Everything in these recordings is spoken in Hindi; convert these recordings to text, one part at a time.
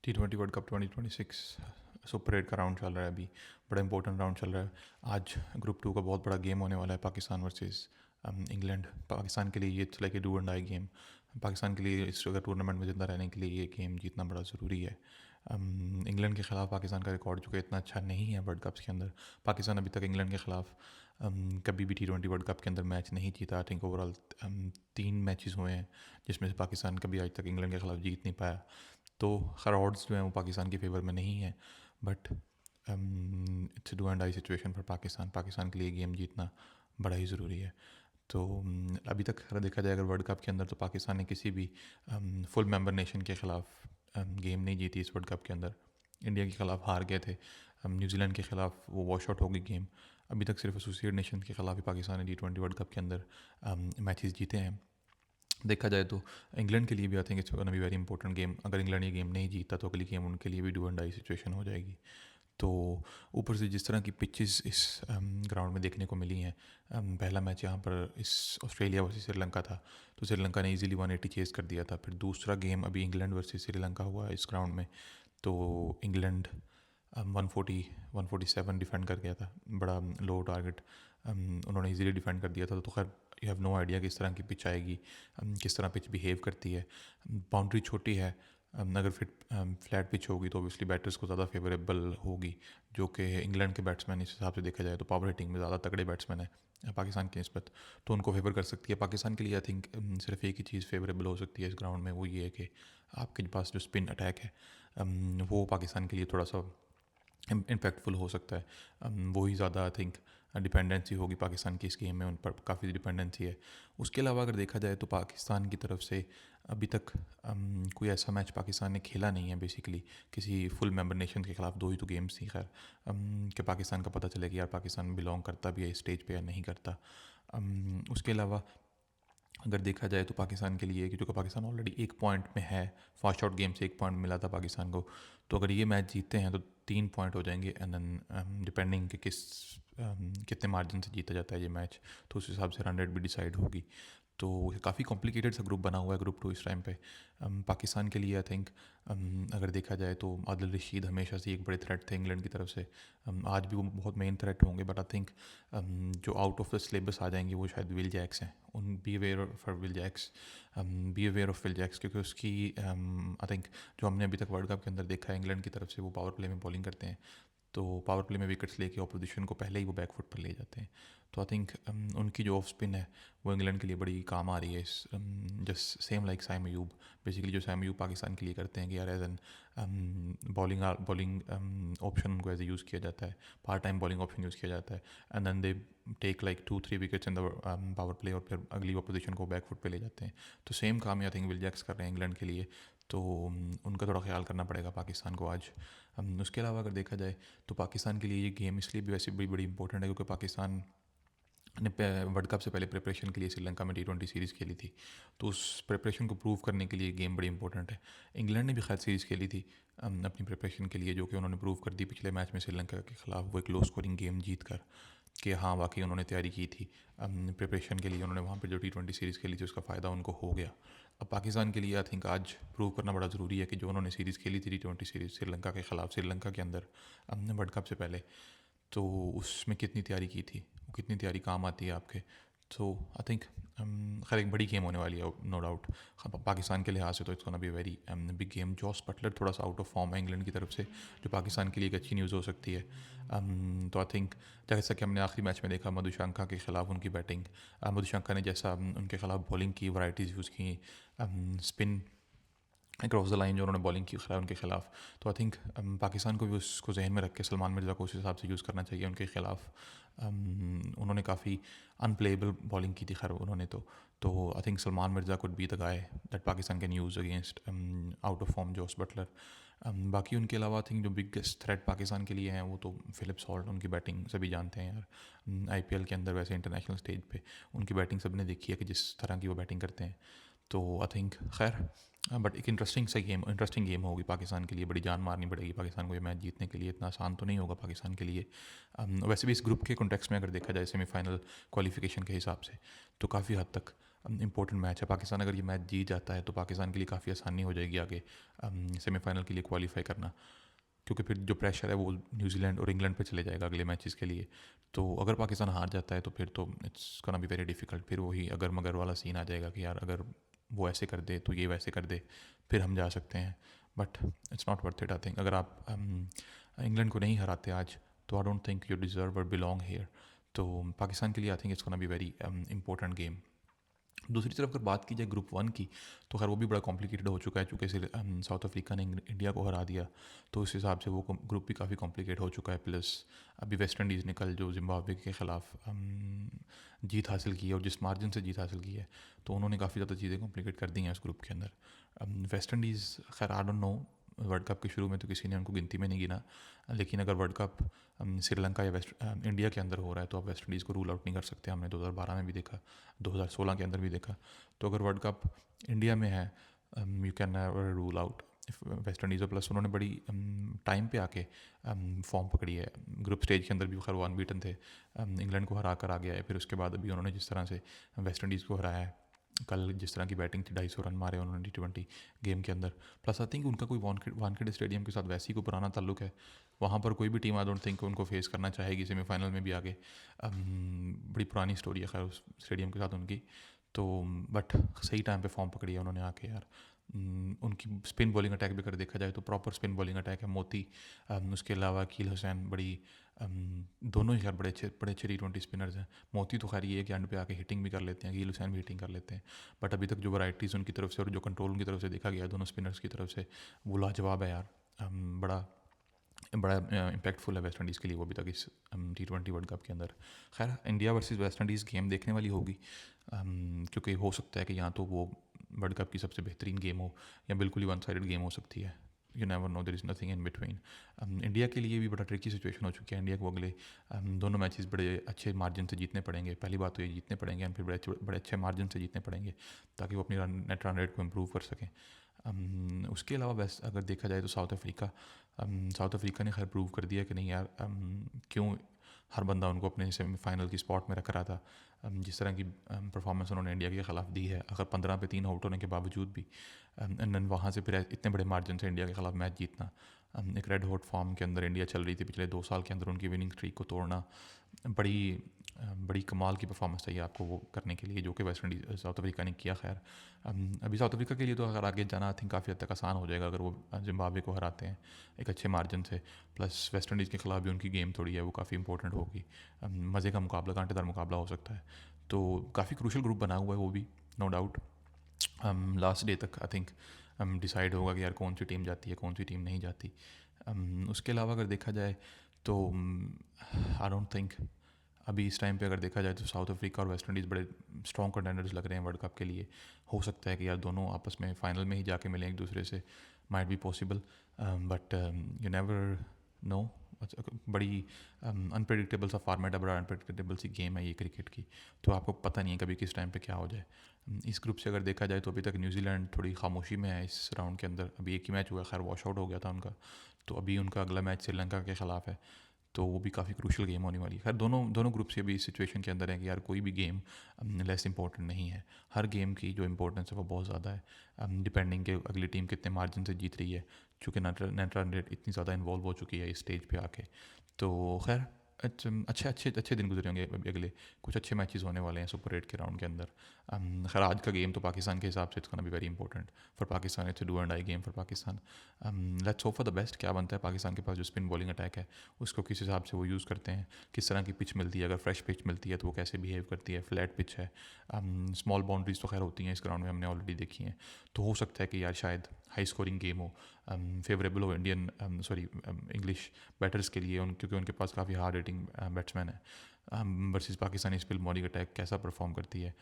T20 वर्ल्ड कप 2026 सुपर 8 का राउंड चल रहा है अभी। बड़ा इंपॉर्टेंट राउंड चल रहा है। आज ग्रुप 2 का बहुत बड़ा गेम होने वाला है, पाकिस्तान वर्सेस इंग्लैंड। पाकिस्तान के लिए ये it's like a do and die game. Pakistan के लिए इस अगर टूर्नामेंट में ज़िंदा रहने के लिए ये गेम जीतना बड़ा ज़रूरी है। इंग्लैंड के ख़िलाफ़ पाकिस्तान का रिकॉर्ड जो कि इतना अच्छा नहीं है वर्ल्ड कप्स के अंदर। पाकिस्तान अभी तक इंग्लैंड के ख़िलाफ़ कभी भी T20 वर्ल्ड कप के अंदर मैच नहीं जीता। आई थिंक ओवरऑल 3 मैचेस हुए हैं जिसमें से पाकिस्तान कभी आज तक इंग्लैंड के ख़िलाफ़ जीत नहीं पाया। तो खैर ऑड्स जो हैं वो पाकिस्तान के फेवर में नहीं है, but it's do and die situation for Pakistan. Pakistan के लिए गेम जीतना बड़ा ही ज़रूरी है। तो अभी तक अगर देखा जाए अगर वर्ल्ड कप के अंदर, तो पाकिस्तान ने किसी भी फुल मेंबर नेशन के ख़िलाफ़ गेम नहीं जीती इस वर्ल्ड कप के अंदर। इंडिया के ख़िलाफ़ हार गए थे, न्यूजीलैंड के ख़िलाफ़ वो वॉश आउट हो गई गेम। अभी तक सिर्फ एसोसिएट नेशन के ख़िलाफ़ ही पाकिस्तान ने T20 वर्ल्ड कप के अंदर मैचेस जीते हैं। देखा जाए तो इंग्लैंड के लिए भी I think it's gonna be very important game. अगर इंग्लैंड ये गेम नहीं जीता तो अगली गेम उनके लिए भी डू एंड डाई सिचुएशन हो जाएगी। तो ऊपर से जिस तरह की पिचेस इस ग्राउंड में देखने को मिली हैं, पहला मैच यहाँ पर इस ऑस्ट्रेलिया वर्सेस श्रीलंका था, तो श्रीलंका ने इजीली 180 चेज़ कर दिया था। फिर दूसरा गेम अभी इंग्लैंड वर्सेस श्रीलंका हुआ इस ग्राउंड में, तो इंग्लैंड 147 डिफेंड कर गया था। बड़ा लो टारगेट उन्होंने इजीली डिफेंड कर दिया था। तो खैर यू हैव नो आइडिया किस तरह की पिच आएगी, किस तरह पिच बिहेव करती है। बाउंड्री छोटी है, अगर फिट फ्लैट पिच होगी तो ऑब्वियसली बैटर्स को ज़्यादा फेवरेबल होगी, जो कि इंग्लैंड के बैट्समैन इस हिसाब से देखा जाए तो पावर हिटिंग में ज़्यादा तगड़े बैट्समैन है पाकिस्तान की निस्बत, तो उनको फेवर कर सकती है। पाकिस्तान के लिए आई थिंक सिर्फ एक ही चीज़ फेवरेबल हो सकती है इस ग्राउंड में, वो ये है कि आपके पास जो स्पिन अटैक है वो पाकिस्तान के लिए थोड़ा सा इम्पैक्टफुल हो सकता है। वही ज़्यादा आई थिंक डिपेंडेंसी होगी पाकिस्तान की इस गेम में, उन पर काफ़ी डिपेंडेंसी है। उसके अलावा अगर देखा जाए तो पाकिस्तान की तरफ से अभी तक कोई ऐसा मैच पाकिस्तान ने खेला नहीं है बेसिकली किसी फुल मेंबर नेशन के ख़िलाफ़। 2 ही तो गेम्स थी खैर, कि पाकिस्तान का पता चले कि यार पाकिस्तान बिलोंग करता भी है इस स्टेज पे या नहीं करता। उसके अलावा अगर देखा जाए तो पाकिस्तान के लिए, क्योंकि पाकिस्तान ऑलरेडी 1 पॉइंट में है, फास्ट आउट गेम से 1 पॉइंट मिला था पाकिस्तान को, तो अगर ये मैच जीतते हैं तो 3 पॉइंट हो जाएंगे। एंड देन डिपेंडिंग कि कितने मार्जिन से जीता जाता है ये मैच, तो उस हिसाब से रन रेट भी डिसाइड होगी। तो काफ़ी कॉम्प्लिकेटेड सा ग्रुप बना हुआ है ग्रुप 2 इस टाइम पे पाकिस्तान के लिए। आई थिंक अगर देखा जाए तो आदिल रशीद हमेशा से एक बड़े थ्रेट थे इंग्लैंड की तरफ से, आज भी वो बहुत मेन थ्रेट होंगे, बट आई थिंक जो आउट ऑफ द सिलेबस आ जाएंगे वो शायद विल जैक्स हैं। उन be aware for Will Jacks, be aware of Will Jacks, क्योंकि उसकी आई थिंक जो हमने अभी तक वर्ल्ड कप के अंदर देखा है इंग्लैंड की तरफ से, वो पावर प्ले में बॉलिंग करते हैं, तो पावर प्ले में विकेट्स लेके अपोजिशन को पहले ही वो बैकफुट पर ले जाते हैं। तो आई थिंक उनकी जो ऑफ स्पिन है वो इंग्लैंड के लिए बड़ी काम आ रही है। Is just same like Saim Ayub, basically जो साइम अयूब पाकिस्तान के लिए करते हैं कि यार एज एन बॉलिंग ऑप्शन उनको एज ए यूज़ किया जाता है, part time bowling option use किया जाता है, and then they take like 2-3 wickets in the power play और फिर अगली अपोजिशन को बैकफुट पे ले जाते हैं। तो सेम काम आई थिंक विल जैक्स कर रहे हैं इंग्लैंड के लिए, तो उनका थोड़ा ख्याल करना पड़ेगा पाकिस्तान को आज। उसके अलावा अगर देखा जाए तो पाकिस्तान के लिए ये गेम इसलिए भी वैसे बड़ी इंपॉर्टेंट है क्योंकि पाकिस्तान ने वर्ल्ड कप से पहले प्रिपरेशन के लिए श्रीलंका में T20 सीरीज़ खेली थी, तो उस प्रिपरेशन को प्रूव करने के लिए गेम बड़ी इंपॉर्टेंट है। इंग्लैंड ने भी खैर सीरीज़ खेली थी अपनी प्रिपरेशन के लिए, जो कि उन्होंने प्रूव कर दी पिछले मैच में श्रीलंका के ख़िलाफ़ वो एक लो स्कोरिंग गेम जीत कर, कि हाँ वाकई उन्होंने तैयारी की थी प्रिपरेशन के लिए। उन्होंने वहाँ पर जो T20 सीरीज़ खेली थी उसका फ़ायदा उनको हो गया। अब पाकिस्तान के लिए आई थिंक आज प्रूव करना बड़ा ज़रूरी है कि जो उन्होंने सीरीज़ खेली थी T20 सीरीज़ श्रीलंका के ख़िलाफ़, श्रीलंका के अंदर वर्ल्ड कप से पहले, तो उसमें कितनी तैयारी की थी, वो कितनी तैयारी काम आती है आपके। तो आई थिंक खैर एक बड़ी गेम होने वाली है नो डाउट। पाकिस्तान के लिहाज से तो it's gonna be very big game. Jos Buttler थोड़ा सा आउट ऑफ फॉर्म है इंग्लैंड की तरफ से, जो पाकिस्तान के लिए एक अच्छी न्यूज़ हो सकती है। तो आई थिंक जैसा कि हमने आखिरी मैच में देखा मधुशंका के ख़िलाफ़ उनकी बैटिंग, मधुशंका ने जैसा उनके ख़िलाफ़ बॉलिंग की, वैराइटीज़ यूज़ की, स्पिन क्रॉस द लाइन जो उन्होंने बॉलिंग की उनके खिलाफ, तो आई थिंक पाकिस्तान को भी उसको जहन में रख के सलमान मिर्ज़ा को उस हिसाब से यूज़ करना चाहिए उनके खिलाफ। उन्होंने काफ़ी अनप्लेएबल बॉलिंग की थी खैर उन्होंने, तो I think Salman Mirza could be the guy that Pakistan can use against out of form Jos Buttler. बाकी उनके अलावा आई थिंक जो बिगेस्ट थ्रेट पाकिस्तान के लिए हैं वो तो फिलिप सॉल्ट, उनकी बैटिंग सभी जानते हैं यार। IPL के अंदर वैसे इंटरनेशनल स्टेज पे उनकी बैटिंग सब ने देखी है कि जिस तरह की वो बैटिंग करते हैं। तो आई थिंक खैर बट एक इंटरेस्टिंग गेम होगी पाकिस्तान के लिए, बड़ी जान मारनी पड़ेगी पाकिस्तान को ये मैच जीतने के लिए, इतना आसान तो नहीं होगा पाकिस्तान के लिए। वैसे भी इस ग्रुप के कॉन्टेक्स्ट में अगर देखा जाए सेमीफाइनल क्वालिफिकेशन के हिसाब से तो काफ़ी हद तक इंपॉर्टेंट मैच है। पाकिस्तान अगर ये मैच जीत जाता है तो पाकिस्तान के लिए काफ़ी आसानी हो जाएगी आगे सेमीफाइनल के लिए क्वालिफाई करना, क्योंकि फिर जो प्रेशर है वो न्यूजीलैंड और इंग्लैंड पे चले जाएगा अगले मैचेस के लिए। तो अगर पाकिस्तान हार जाता है तो फिर तो it's gonna be very difficult. फिर वही अगर मगर वाला सीन आ जाएगा कि यार अगर वो ऐसे कर दे तो ये वैसे कर दे, फिर हम जा सकते हैं। But it's not worth it I think. अगर आप इंग्लैंड को नहीं हराते आज तो I don't think you deserve और बिलोंग हेयर। तो पाकिस्तान के लिए I think it's gonna be very important game. दूसरी तरफ अगर बात की जाए ग्रुप वन की, तो खैर वो भी बड़ा कॉम्प्लिकेटेड हो चुका है, चूँकि साउथ अफ्रीका ने इंडिया को हरा दिया, तो उस हिसाब से वो ग्रुप भी काफ़ी कॉम्प्लिकेट हो चुका है। प्लस अभी वेस्ट इंडीज़ ने कल जो जिम्बाब्वे के ख़िलाफ़ जीत हासिल की है, और जिस मार्जिन से जीत हासिल की है, तो उन्होंने काफ़ी ज़्यादा चीज़ें कॉम्प्लिकेट कर दी हैं उस ग्रुप के अंदर। वेस्ट इंडीज़ खैर I don't know, world cup के शुरू में तो किसी ने उनको गिनती में नहीं गिना, लेकिन अगर वर्ल्ड कप श्रीलंका या इंडिया के अंदर हो रहा है तो आप वेस्ट इंडीज़ को रूल आउट नहीं कर सकते। हमने 2012 में भी देखा, 2016 के अंदर भी देखा। तो अगर वर्ल्ड कप इंडिया में है, you can never rule out West Indies. Plus उन्होंने बड़ी टाइम पे आके फॉर्म पकड़ी है। ग्रुप स्टेज के अंदर भी खैर वो अनबीटन थे, इंग्लैंड को हरा कर आ गया है। फिर उसके बाद अभी उन्होंने जिस तरह से वेस्ट इंडीज़ को हराया है, कल जिस तरह की बैटिंग थी, 250 रन मारे उन्होंने T20 गेम के अंदर। प्लस आई थिंक उनका कोई वानखेड़े स्टेडियम के साथ वैसे ही कोई पुराना ताल्लुक है, वहाँ पर कोई भी टीम आई डोंट थिंक उनको फेस करना चाहेगी सेमीफाइनल में भी आगे। बड़ी पुरानी स्टोरी है खैर उस स्टेडियम के साथ उनकी। तो बट सही टाइम पे फॉर्म पकड़ी है उन्होंने आके यार। उनकी स्पिन बॉलिंग अटैक भी अगर देखा जाए तो प्रॉपर स्पिन बॉलिंग अटैक है। मोती, उसके अलावा अकील हुसैन, बड़ी दोनों ही यार बड़े अच्छे T20 स्पिनर्स हैं। मोती तो खैर ये है कि एंड पे आके हिटिंग भी कर लेते हैं, अकील हुसैन भी हिटिंग कर लेते हैं। बट अभी तक जो वैराइटीज़ उनकी तरफ से और जो कंट्रोल उनकी तरफ से देखा गया है दोनों स्पिनर्स की तरफ से, वो लाजवाब है यार। बड़ा बड़ा इम्पैक्टफुल है वेस्ट इंडीज़ के लिए वो अभी तक इस T20 वर्ल्ड कप के अंदर। खैर India versus West Indies game देखने वाली होगी, क्योंकि हो सकता है कि या तो वो वर्ल्ड कप की सबसे बेहतरीन गेम हो या बिल्कुल ही वन साइडेड गेम हो सकती है। You never know, there is nothing in between. India के लिए भी बड़ा ट्रिकी सिचुएशन हो चुकी है। इंडिया को अगले दोनों मैचेस बड़े अच्छे मार्जिन से जीतने पड़ेंगे। पहली बात तो ये जीतने पड़ेंगे, और फिर बड़े अच्छे मार्जिन से जीतने पड़ेंगे, ताकि वो अपनी नेट रन रेट को इम्प्रूव कर सकें। उसके अलावा वैसे अगर देखा जाए तो साउथ अफ्रीका ने खैर प्रूव कर दिया कि नहीं यार, क्यों हर बंदा उनको अपने सेमीफाइनल की स्पॉट में रख रहा था। जिस तरह की परफॉर्मेंस उन्होंने इंडिया के ख़िलाफ़ दी है, अगर 15 पे 3 आउट होने के बावजूद भी वहाँ से फिर इतने बड़े मार्जिन से इंडिया के ख़िलाफ़ मैच जीतना, एक रेड हॉट फॉर्म के अंदर इंडिया चल रही थी पिछले 2 साल के अंदर, उनकी विनिंग स्ट्रीक को तोड़ना बड़ी बड़ी कमाल की परफॉर्मेंस चाहिए आपको वो करने के लिए, जो कि वेस्ट इंडीज़ साउथ अफ्रीका ने किया। खैर अभी साउथ अफ्रीका के लिए तो अगर आगे जाना आई थिंक काफ़ी हद तक आसान हो जाएगा अगर वो जिम्बाब्वे को हराते हैं एक अच्छे मार्जिन से। प्लस वेस्ट इंडीज़ के ख़िलाफ़ भी उनकी गेम थोड़ी है वो काफ़ी इंपॉर्टेंट होगी। मज़े का मुकाबला, कांटेदार मुकाबला हो सकता है। तो काफ़ी क्रूशल ग्रुप बना हुआ है वो भी, नो डाउट। लास्ट डे तक आई थिंक डिसाइड होगा कि यार कौन सी टीम जाती है, कौन सी टीम नहीं जाती। उसके अलावा अगर देखा जाए तो आई डोंट थिंक अभी इस टाइम पे अगर देखा जाए तो साउथ अफ्रीका और वेस्ट इंडीज़ बड़े स्ट्रॉन्ग कंटेंडर्स लग रहे हैं वर्ल्ड कप के लिए। हो सकता है कि यार दोनों आपस में फ़ाइनल में ही जाके मिलें एक दूसरे से, might be possible, but you never no. बड़ी अनप्रडिक्टेबल सा फॉर्मेट है, बड़ा अनप्रडिक्टेबल सी गेम है ये क्रिकेट की, तो आपको पता नहीं है कभी किस टाइम पे क्या हो जाए। इस ग्रुप से अगर देखा जाए तो अभी तक न्यूजीलैंड थोड़ी खामोशी में है इस राउंड के अंदर। अभी एक ही मैच हुआ, खैर वॉश आउट हो गया था उनका, तो अभी उनका अगला मैच श्रीलंका के ख़िलाफ़ है, तो वो भी काफ़ी क्रूशल गेम होने वाली है। खैर दोनों दोनों ग्रुप से अभी इस सिचुएशन के अंदर है कि यार कोई भी गेम लेस इंपॉर्टेंट नहीं है। हर गेम की जो इंपॉर्टेंस है वो बहुत ज़्यादा है, डिपेंडिंग के अगली टीम कितने मार्जिन से जीत रही है, चूँकि नेट रन रेट इतनी ज़्यादा इन्वॉल्व हो चुकी है इस स्टेज पे आके। तो खैर अच्छे अच्छे अच्छे दिन गुजरे होंगे अभी अगले, कुछ अच्छे मैचेस होने वाले हैं सुपर 8 के राउंड के अंदर। खैर आज का गेम तो पाकिस्तान के हिसाब से it's gonna be very important for Pakistan, it's do and I game for Pakistan. Let's hope for the best. क्या बनता है पाकिस्तान के पास जो स्पिन बॉलिंग अटैक है उसको किस हिसाब से वो यूज़ करते हैं, किस तरह की पिच मिलती है, अगर फ्रेश पिच मिलती है तो वो कैसे बिहेव करती है, फ्लैट पिच है, स्मॉल बाउंड्रीज तो खैर होती हैं इस ग्राउंड में, हमने ऑलरेडी देखी हैं। तो हो सकता है कि यार शायद हाई स्कोरिंग गेम हो, फेवरेबल हो इंडियन इंग्लिश बैटर्स के लिए, क्योंकि उनके पास काफ़ी हार्ड रेटिंग बैट्समैन है। Versus Pakistani spin bowling attack कैसा परफॉर्म करती है,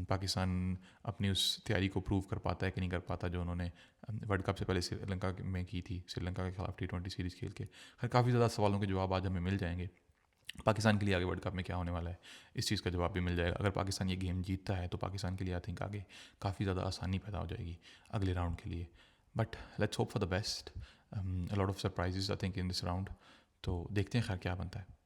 पाकिस्तान अपनी उस तैयारी को प्रूव कर पाता है कि नहीं कर पाता जो उन्होंने वर्ल्ड कप से पहले श्रीलंका में की थी, श्रीलंका के खिलाफ T20 सीरीज़ खेल के। खैर काफ़ी ज़्यादा सवालों के जवाब आज हमें मिल जाएंगे। पाकिस्तान के लिए आगे वर्ल्ड कप में क्या होने वाला है इस चीज़ का जवाब भी मिल जाएगा। अगर पाकिस्तान ये गेम जीतता है तो पाकिस्तान के लिए आई थिंक आगे काफ़ी ज़्यादा आसानी पैदा हो जाएगी अगले राउंड के लिए। But let's hope for the best, a lot of surprises I think in this round. तो देखते हैं खैर क्या बनता है।